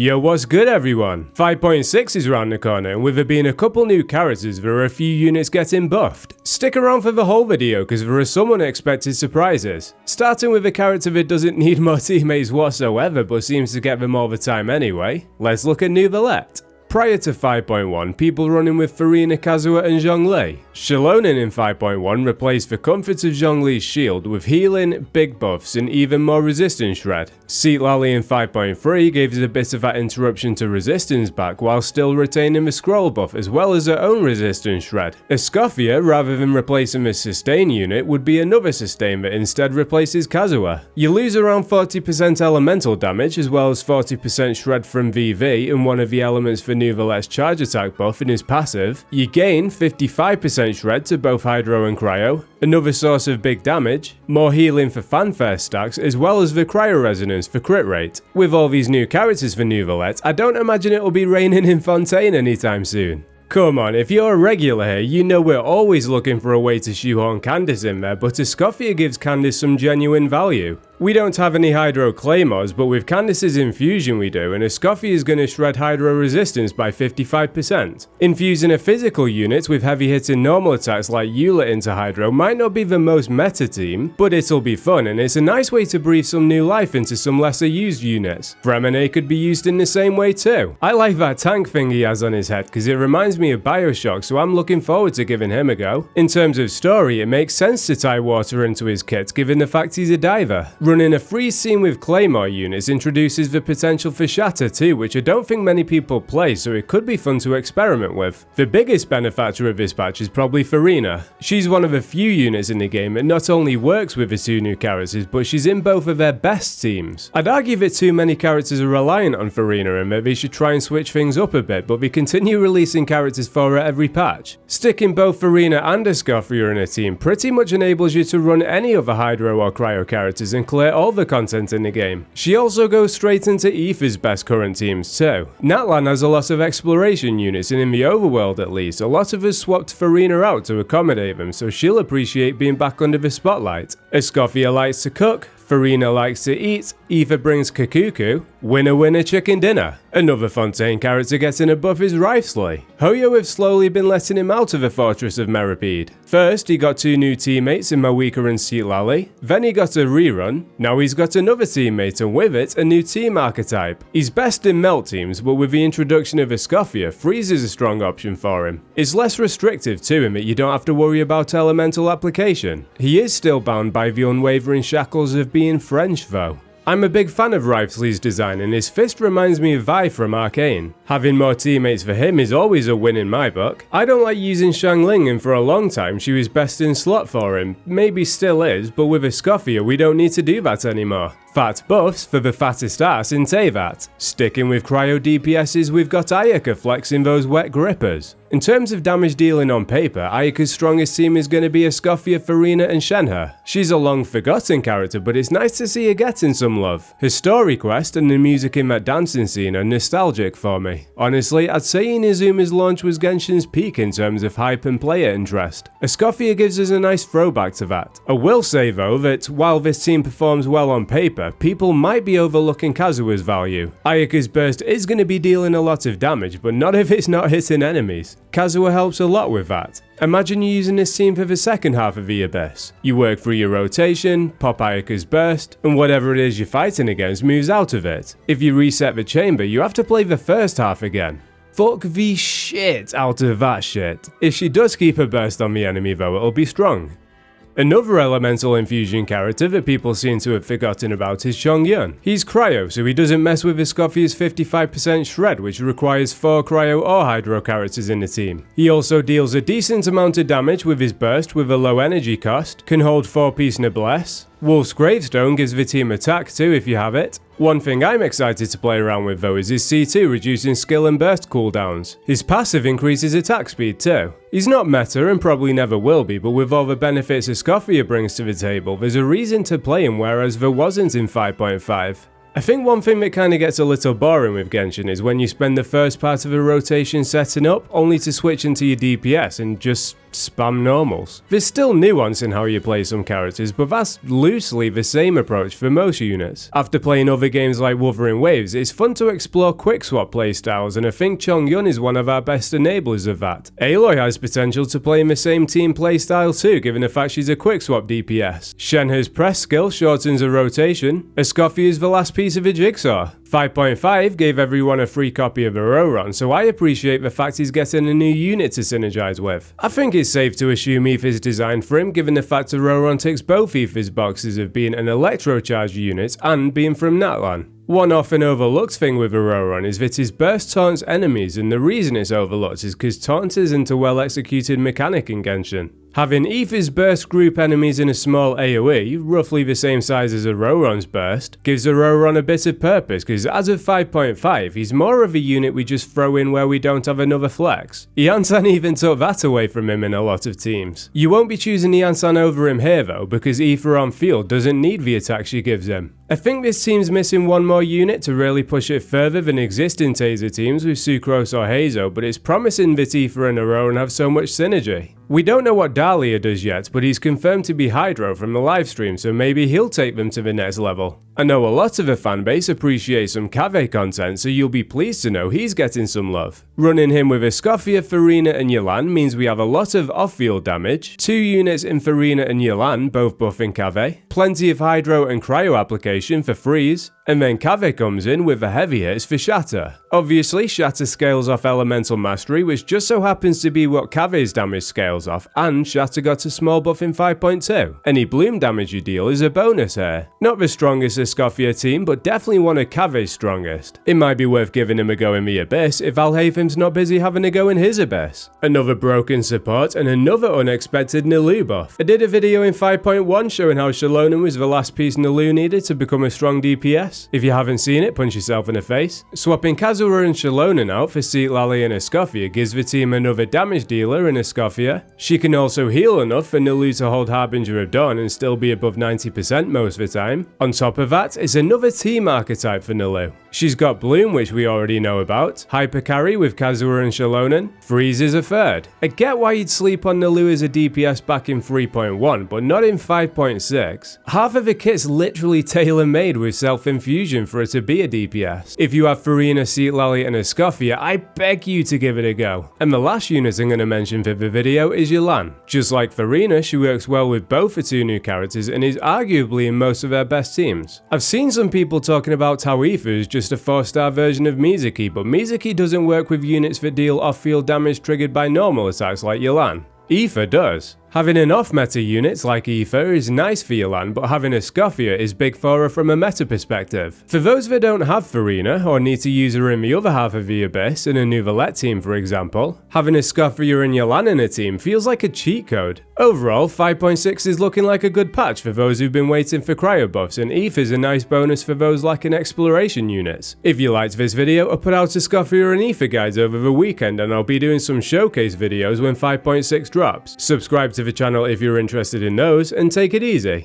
Yo, what's good everyone? 5.6 is around the corner, and with there being a couple new characters, there are a few units getting buffed. Stick around for the whole video because there are some unexpected surprises. Starting with a character that doesn't need more teammates whatsoever but seems to get them all the time anyway, let's look at Wriothesley. Prior to 5.1, people running with Furina, Kazuha and Zhongli. Xiaolonin in 5.1 replaced the comfort of Zhongli's shield with healing, big buffs and even more resistance shred. Wriothesley in 5.3 gave us a bit of that interruption to resistance back while still retaining the scroll buff as well as her own resistance shred. Escoffier, rather than replacing the sustain unit, would be another sustain that instead replaces Kazuha. You lose around 40% elemental damage as well as 40% shred from VV and one of the elements for Wriothesley's charge attack buff in his passive. You gain 55% shred to both Hydro and Cryo, another source of big damage, more healing for fanfare stacks as well as the Cryo resonance for crit rate. With all these new characters for Wriothesley, I don't imagine it will be raining in Fontaine anytime soon. Come on, if you're a regular here, you know we're always looking for a way to shoehorn Candace in there, but escoffier gives Candace some genuine value. We don't have any Hydro Claymores, but with Candace's infusion we do, and escoffier is going to shred Hydro resistance by 55%. Infusing a physical unit with heavy hitting normal attacks like Eula into Hydro might not be the most meta team, but it'll be fun and it's a nice way to breathe some new life into some lesser used units. Fremine could be used in the same way too. I like that tank thing he has on his head because it reminds me of Bioshock, so I'm looking forward to giving him a go. In terms of story, it makes sense to tie water into his kit given the fact he's a diver. Running a freeze scene with Claymore units introduces the potential for Shatter too, which I don't think many people play, so it could be fun to experiment with. The biggest benefactor of this patch is probably Furina. She's one of a few units in the game that not only works with the two new characters, but she's in both of their best teams. I'd argue that too many characters are reliant on Furina and that they should try and switch things up a bit, but they continue releasing characters for her every patch. Sticking both Furina and escoffier in a team pretty much enables you to run any other Hydro or Cryo characters and clear all the content in the game. She also goes straight into Aether's best current teams too. Natlan has a lot of exploration units, and in the overworld at least, a lot of us swapped Furina out to accommodate them, so she'll appreciate being back under the spotlight. Escoffier likes to cook, Furina likes to eat, Aether brings Kakuku, winner winner chicken dinner. Another Fontaine character getting a buff is Wriothesley. Hoyo have slowly been letting him out of the Fortress of Meripede. First he got two new teammates in Mawika and Wriothesley, then he got a rerun, now he's got another teammate and with it a new team archetype. He's best in melt teams, but with the introduction of Escoffier, freeze is a strong option for him. It's less restrictive to him that you don't have to worry about elemental application. He is still bound by the unwavering shackles of being French though. I'm a big fan of Wriothesley's design and his fist reminds me of Vi from Arcane. Having more teammates for him is always a win in my book. I don't like using Xiangling and for a long time she was best in slot for him, maybe still is, but with Escoffier we don't need to do that anymore. Fat buffs for the fattest ass in Teyvat. Sticking with cryo DPSs, we've got Ayaka flexing those wet grippers. In terms of damage dealing on paper, Ayaka's strongest team is going to be Escoffier, Furina and Shenhe. She's a long forgotten character, but it's nice to see her getting some love. Her story quest and the music in that dancing scene are nostalgic for me. Honestly, I'd say Inazuma's launch was Genshin's peak in terms of hype and player interest. Escoffier gives us a nice throwback to that. I will say though that while this team performs well on paper, people might be overlooking Kazuha's value. Ayaka's burst is going to be dealing a lot of damage, but not if it's not hitting enemies. Kazuha helps a lot with that. Imagine you using this team for the second half of the Abyss. You work through your rotation, pop Ayaka's burst, and whatever it is you're fighting against moves out of it. If you reset the chamber, you have to play the first half again. Fuck the shit out of that shit. If she does keep her burst on the enemy though, it'll be strong. Another elemental infusion character that people seem to have forgotten about is Chongyun. He's cryo, so he doesn't mess with Escoffier's 55% shred, which requires 4 cryo or hydro characters in the team. He also deals a decent amount of damage with his burst with a low energy cost, can hold 4-piece noblesse. Wolf's Gravestone gives the team attack too if you have it. One thing I'm excited to play around with though is his C2 reducing skill and burst cooldowns. His passive increases attack speed too. He's not meta and probably never will be, but with all the benefits Escoffier brings to the table, there's a reason to play him whereas there wasn't in 5.5. I think one thing that kinda gets a little boring with Genshin is when you spend the first part of a rotation setting up, only to switch into your DPS and just spam normals. There's still nuance in how you play some characters, but that's loosely the same approach for most units. After playing other games like Wuthering Waves, it's fun to explore quick swap playstyles, and I think Chongyun is one of our best enablers of that. Aloy has potential to play in the same team playstyle too, given the fact she's a quick swap DPS. Shenhe's press skill shortens a rotation. Escoffier is the last piece of a jigsaw. 5.5 gave everyone a free copy of Auroron, so I appreciate the fact he's getting a new unit to synergize with. I think it's safe to assume Aoife is designed for him, given the fact Auroron ticks both Aoife's boxes of being an electrocharged unit and being from Natlan. One often overlooked thing with Auroron is that his burst taunts enemies, and the reason it's overlooked is because taunt isn't a well executed mechanic in Genshin. Having Aoife's burst group enemies in a small AoE, roughly the same size as Auroron's burst, gives Auroron a bit of purpose, because as of 5.5, he's more of a unit we just throw in where we don't have another flex. Yansan even took that away from him in a lot of teams. You won't be choosing Yansan over him here though, because Aoife on field doesn't need the attack she gives him. I think this team's missing one more unit to really push it further than existing Taser teams with Sucrose or Hazo, but it's promising that Aoife and Auroron have so much synergy. We don't know what Dahlia does yet, but he's confirmed to be Hydro from the livestream, so maybe he'll take them to the next level. I know a lot of the fanbase appreciate some Kaveh content, so you'll be pleased to know he's getting some love. Running him with Escoffier, Farina and Yelan means we have a lot of off-field damage, 2 units in Farina and Yelan, both buffing Kaveh, plenty of Hydro and Cryo application for freeze, and then Kaveh comes in with the heavy hits for Shatter. Obviously, Shatter scales off Elemental Mastery, which just so happens to be what Kaveh's damage scales off, and Shatter got a small buff in 5.2. Any bloom damage you deal is a bonus here. Not the strongest Escoffier team, but definitely one of Kaveh's strongest. It might be worth giving him a go in the Abyss if Alhaithim's not busy having a go in his Abyss. Another broken support and another unexpected Nilou buff. I did a video in 5.1 showing how Shalonen was the last piece Nilou needed to become a strong DPS. If you haven't seen it, punch yourself in the face. Swapping Kazuha and Shalonen out for Seat Lally and Escoffier gives the team another damage dealer in Escoffier. She can also heal enough for Nilou to hold Harbinger of Dawn and still be above 90% most of the time. On top of that, it's another team archetype for Nilou. She's got Bloom, which we already know about, Hyper Carry with Kazuha and Shalonen, Freeze is a third. I get why you'd sleep on Nilou as a DPS back in 3.1, but not in 5.6. Half of the kit's literally tailor-made with self-infusion for it to be a DPS. If you have Farina, Seat Lally and Escoffier, I beg you to give it a go. And the last unit I'm going to mention for the video is Yelan. Just like Farina, she works well with both the 2 new characters and is arguably in most of their best teams. I've seen some people talking about how Aoife is just a 4-star version of Mizuki, but Mizuki doesn't work with units that deal off-field damage triggered by normal attacks like Yelan. Aoife does. Having an off-meta unit like Aoife is nice for Yelan, but having Escoffier is big for her from a meta perspective. For those that don't have Farina, or need to use her in the other half of the Abyss, in a Nouvellette team for example, having Escoffier and Yelan in a team feels like a cheat code. Overall, 5.6 is looking like a good patch for those who've been waiting for cryo buffs, and Aoife is a nice bonus for those lacking exploration units. If you liked this video, I'll put out Escoffier and Aoife guides over the weekend, and I'll be doing some showcase videos when 5.6 drops. Subscribe to the channel if you're interested in those, and take it easy.